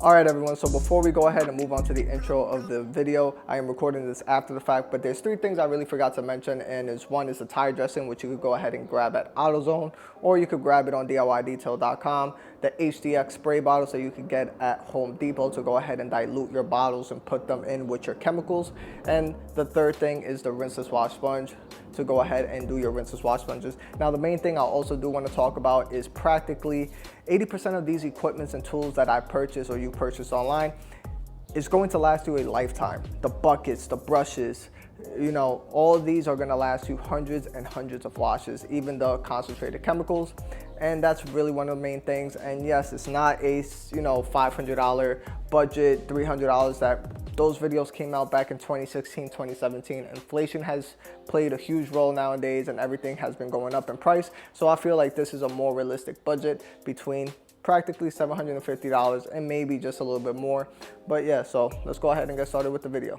Alright everyone, so before we go ahead and move on to the intro of the video, I am recording this after the fact, but there's three things I really forgot to mention, and one is the tire dressing, which you could go ahead and grab at AutoZone, or you could grab it on DIYdetail.com, the HDX spray bottles that you could get at Home Depot to go ahead and dilute your bottles and put them in with your chemicals, and the third thing is the rinseless wash sponge to go ahead and do your rinseless wash sponges. Now the main thing I also do want to talk about is practically 80% of these equipments and tools that I purchase or you purchase online is going to last you a lifetime. The buckets, the brushes, you know, all of these are going to last you hundreds and hundreds of washes, even the concentrated chemicals. And that's really one of the main things. And yes, it's not a, you know, $500 budget, $300 that those videos came out back in 2016, 2017. Inflation has played a huge role nowadays and everything has been going up in price. So I feel like this is a more realistic budget between practically $750 and maybe just a little bit more. But yeah, so let's go ahead and get started with the video.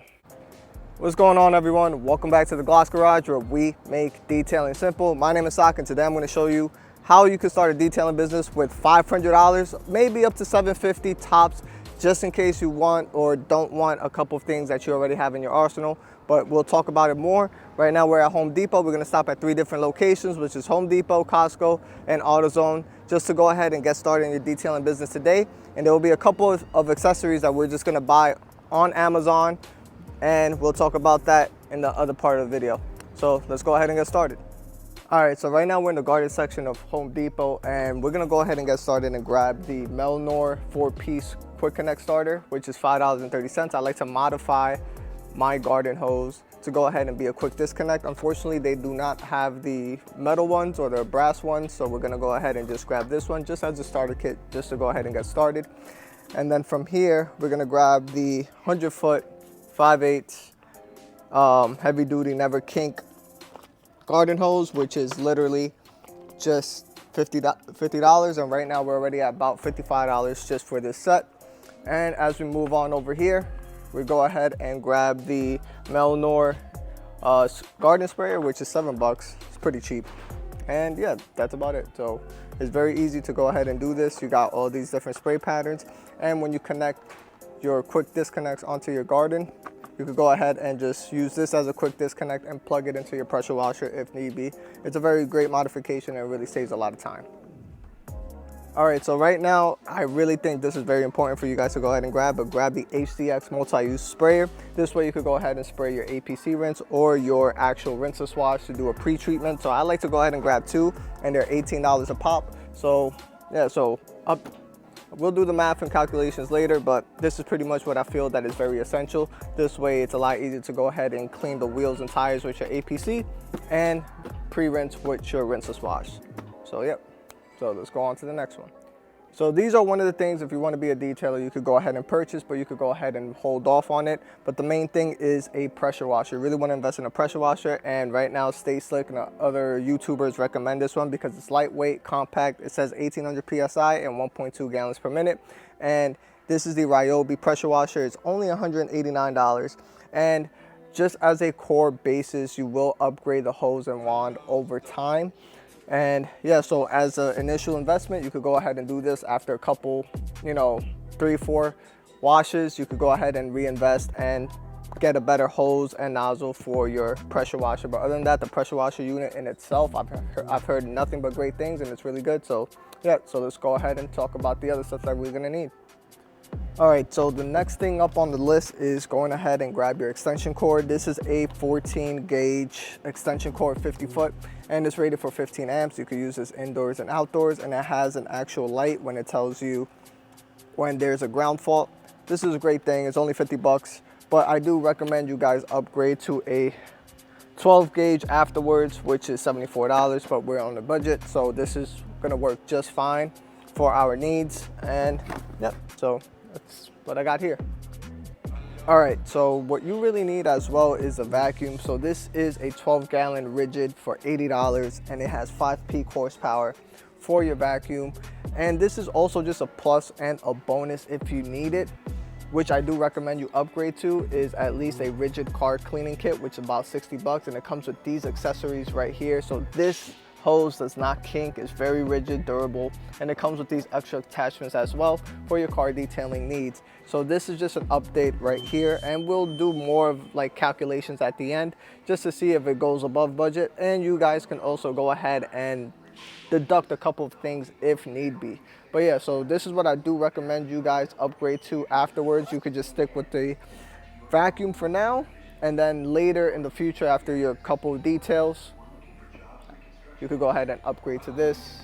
What's going on everyone? Welcome back to the Gloss Garage, where we make detailing simple. My name is Sak, and today I'm going to show you how you can start a detailing business with $500, maybe up to $750 tops, just in case you want or don't want a couple of things that you already have in your arsenal. But we'll talk about it more. Right now we're at Home Depot. We're going to stop at 3 different locations, which is Home Depot, Costco, and AutoZone, just to go ahead and get started in your detailing business today. And there will be a couple of accessories that we're just going to buy on Amazon, and we'll talk about that in the other part of the video. So let's go ahead and get started. All right, so right now we're in the garden section of Home Depot, and we're gonna go ahead and get started and grab the Melnor 4-piece quick connect starter, which is $5.30. I like to modify my garden hose to go ahead and be a quick disconnect. Unfortunately, they do not have the metal ones or the brass ones, so we're gonna go ahead and just grab this one just as a starter kit, just to go ahead and get started. And then from here, we're gonna grab the 100-foot 5/8 heavy duty never kink garden hose, which is literally just $50, and right now we're already at about $55 just for this set. And as we move on over here, we go ahead and grab the Melnor garden sprayer, which is $7. It's pretty cheap. And yeah, that's about it. So it's very easy to go ahead and do this. You got all these different spray patterns, and when you connect your quick disconnects onto your garden, you could go ahead and just use this as a quick disconnect and plug it into your pressure washer if need be. It's a very great modification and it really saves a lot of time. All right, so right now, I really think this is very important for you guys to go ahead and grab the HDX multi-use sprayer. This way you could go ahead and spray your APC rinse or your actual rinseless wash to do a pre-treatment. So I like to go ahead and grab 2, and they're $18 a pop. So yeah, we'll do the math and calculations later, but this is pretty much what I feel that is very essential. This way it's a lot easier to go ahead and clean the wheels and tires with your APC and pre-rinse with your rinseless wash. So yep, so let's go on to the next one. So these are one of the things, if you want to be a detailer, you could go ahead and purchase, but you could go ahead and hold off on it. But the main thing is a pressure washer. You really want to invest in a pressure washer, and right now Stay Slick and other YouTubers recommend this one because it's lightweight, compact. It says 1800 PSI and 1.2 gallons per minute. And this is the Ryobi pressure washer. It's only $189. And just as a core basis, you will upgrade the hose and wand over time. And yeah, so as an initial investment, you could go ahead and do this. After a couple, you know, 3-4 washes, you could go ahead and reinvest and get a better hose and nozzle for your pressure washer. But other than that, the pressure washer unit in itself, I've heard nothing but great things, and it's really good. So yeah, so let's go ahead and talk about the other stuff that we're gonna need. All right, so the next thing up on the list is going ahead and grab your extension cord. This is a 14 gauge extension cord, 50-foot, and it's rated for 15 amps. You could use this indoors and outdoors, and it has an actual light when it tells you when there's a ground fault. This is a great thing. It's only $50, but I do recommend you guys upgrade to a 12 gauge afterwards, which is $74, but we're on a budget, so this is gonna work just fine for our needs. And yep, so that's what I got here. All right, so what you really need as well is a vacuum. So this is a 12-gallon rigid for $80, and it has 5 peak horsepower for your vacuum. And this is also just a plus and a bonus if you need it, which I do recommend you upgrade to, is at least a rigid car cleaning kit, which is about $60, and it comes with these accessories right here. So this hose does not kink, it's very rigid, durable, and it comes with these extra attachments as well for your car detailing needs. So this is just an update right here, and we'll do more of like calculations at the end just to see if it goes above budget, and you guys can also go ahead and deduct a couple of things if need be. But yeah, so this is what I do recommend you guys upgrade to afterwards. You could just stick with the vacuum for now, and then later in the future, after your couple of details, you could go ahead and upgrade to this,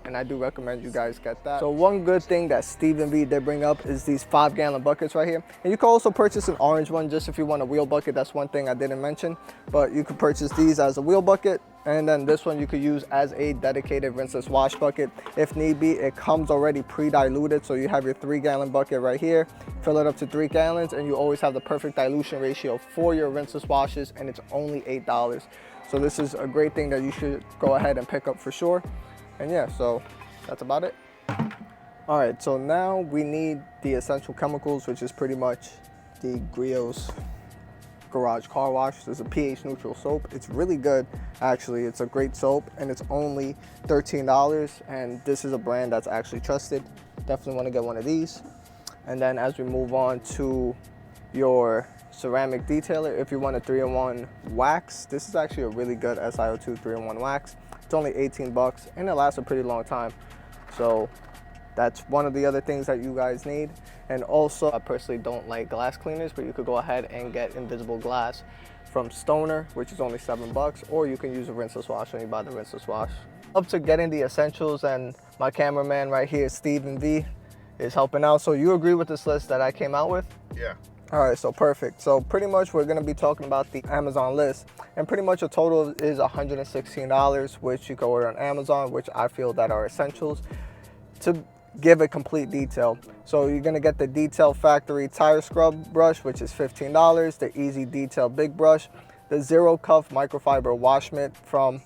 and I do recommend you guys get that. So one good thing that Stephen V did bring up is these 5-gallon buckets right here. And you can also purchase an orange one just if you want a wheel bucket. That's one thing I didn't mention, but you could purchase these as a wheel bucket, and then this one you could use as a dedicated rinseless wash bucket if need be. It comes already pre-diluted, so you have your 3-gallon bucket right here, fill it up to 3 gallons, and you always have the perfect dilution ratio for your rinseless washes, and it's only $8. So this is a great thing that you should go ahead and pick up for sure. And yeah, so that's about it. All right, so now we need the essential chemicals, which is pretty much the Griot's Garage Car Wash. This is a pH neutral soap. It's really good, actually. It's a great soap, and it's only $13, and this is a brand that's actually trusted. Definitely want to get one of these. And then as we move on to your ceramic detailer, if you want a 3-in-1 wax, this is actually a really good SiO2 3-in-1 wax. It's only 18 bucks, and it lasts a pretty long time. So that's one of the other things that you guys need. And also, I personally don't like glass cleaners, but you could go ahead and get invisible glass from Stoner, which is only 7 bucks, or you can use a rinseless wash when you buy the rinseless wash. Up to getting the essentials, and my cameraman right here, Stephen V, is helping out. So you agree with this list that I came out with? Yeah. All right, so perfect. So pretty much we're gonna be talking about the Amazon list, and pretty much a total is $116, which you can order on Amazon, which I feel that are essentials to give a complete detail. So you're gonna get the Detail Factory tire scrub brush, which is $15, the Easy Detail big brush, the Zero Cuff microfiber wash mitt from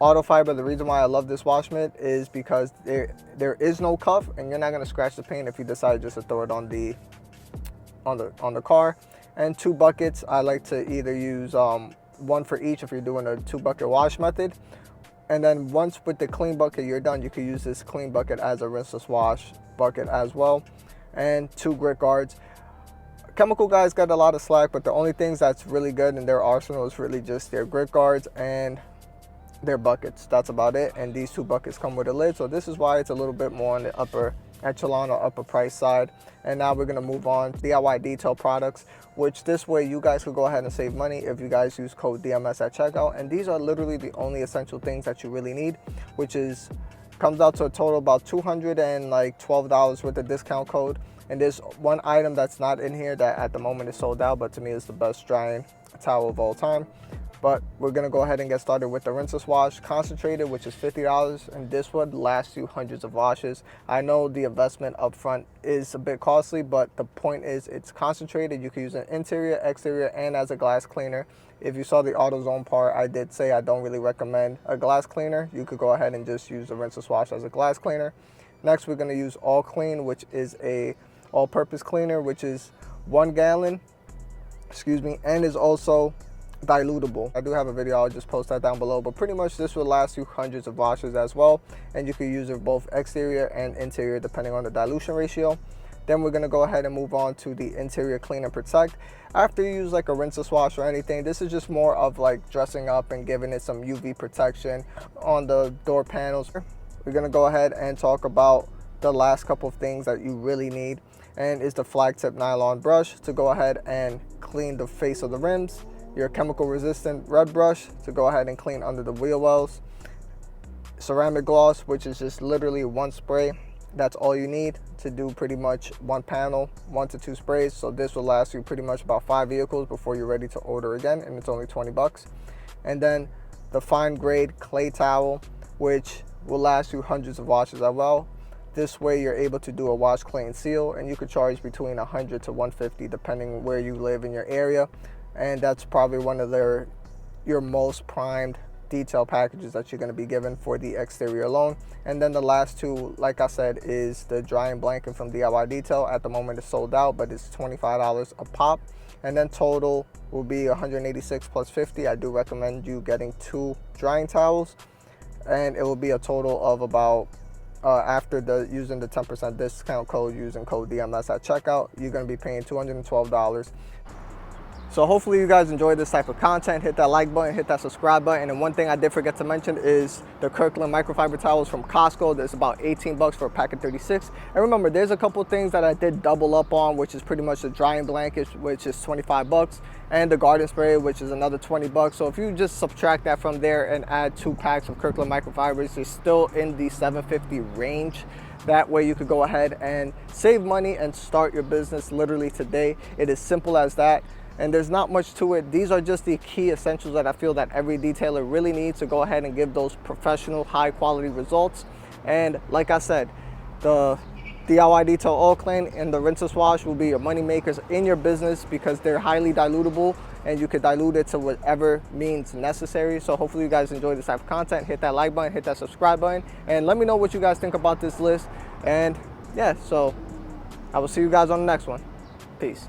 Auto Fiber. The reason why I love this wash mitt is because there is no cuff, and you're not gonna scratch the paint if you decide just to throw it on the car. And 2 buckets. I like to either use one for each if you're doing a 2-bucket wash method. And then once with the clean bucket you're done, you can use this clean bucket as a rinseless wash bucket as well. And 2 grit guards. Chemical guys got a lot of slack, but the only things that's really good in their arsenal is really just their grit guards and their buckets. That's about it. And these 2 buckets come with a lid, so this is why it's a little bit more on the upper echelon or upper price side. And now we're going to move on to DIY detail products, which this way you guys could go ahead and save money if you guys use code DMS at checkout. And these are literally the only essential things that you really need, which is comes out to a total about $212 with the discount code. And there's one item that's not in here that at the moment is sold out, but to me is the best drying towel of all time. But we're gonna go ahead and get started with the rinseless wash concentrated, which is $50, and this would last you hundreds of washes. I know the investment up front is a bit costly, but the point is it's concentrated. You can use an interior, exterior, and as a glass cleaner. If you saw the AutoZone part, I did say I don't really recommend a glass cleaner. You could go ahead and just use the rinseless wash as a glass cleaner. Next, we're gonna use All Clean, which is a all-purpose cleaner, which is 1 gallon, and is also dilutable. I do have a video, I'll just post that down below, but pretty much this will last you hundreds of washes as well, and you can use it both exterior and interior depending on the dilution ratio. Then we're going to go ahead and move on to the interior clean and protect. After you use like a rinseless wash or anything, this is just more of like dressing up and giving it some UV protection on the door panels. We're going to go ahead and talk about the last couple of things that you really need, and is the flag tip nylon brush to go ahead and clean the face of the rims, your chemical resistant red brush to go ahead and clean under the wheel wells, ceramic gloss, which is just literally 1 spray. That's all you need to do pretty much 1 panel, 1 to 2 sprays. So this will last you pretty much about 5 vehicles before you're ready to order again, and it's only 20 bucks. And then the fine grade clay towel, which will last you hundreds of washes as well. This way you're able to do a wash, clean, seal, and you could charge between 100 to 150 depending where you live in your area. And that's probably one of your most primed detail packages that you're going to be given for the exterior alone. And then the last 2, like I said, is the drying blanket from DIY Detail. At the moment it's sold out, but it's $25 a pop. And then total will be $186 plus $50. I do recommend you getting 2 drying towels. and it will be a total of about after using the 10% discount code, using code DMS at checkout, you're going to be paying $212. So hopefully you guys enjoy this type of content. Hit that like button, hit that subscribe button. And one thing I did forget to mention is the Kirkland microfiber towels from Costco. There's about 18 bucks for a pack of 36. And remember, there's a couple things that I did double up on, which is pretty much the drying blanket, which is 25 bucks, and the garden spray, which is another 20 bucks. So if you just subtract that from there and add 2 packs of Kirkland microfibers, you're still in the $750 range. That way you could go ahead and save money and start your business literally today. It is simple as that. And there's not much to it. These are just the key essentials that I feel that every detailer really needs to go ahead and give those professional, high quality results. And like I said, the DIY detail oil clean and the rinseless wash will be your money makers in your business because they're highly dilutable and you could dilute it to whatever means necessary. So hopefully you guys enjoy this type of content. Hit that like button, hit that subscribe button, and let me know what you guys think about this list. And yeah, so I will see you guys on the next one. Peace.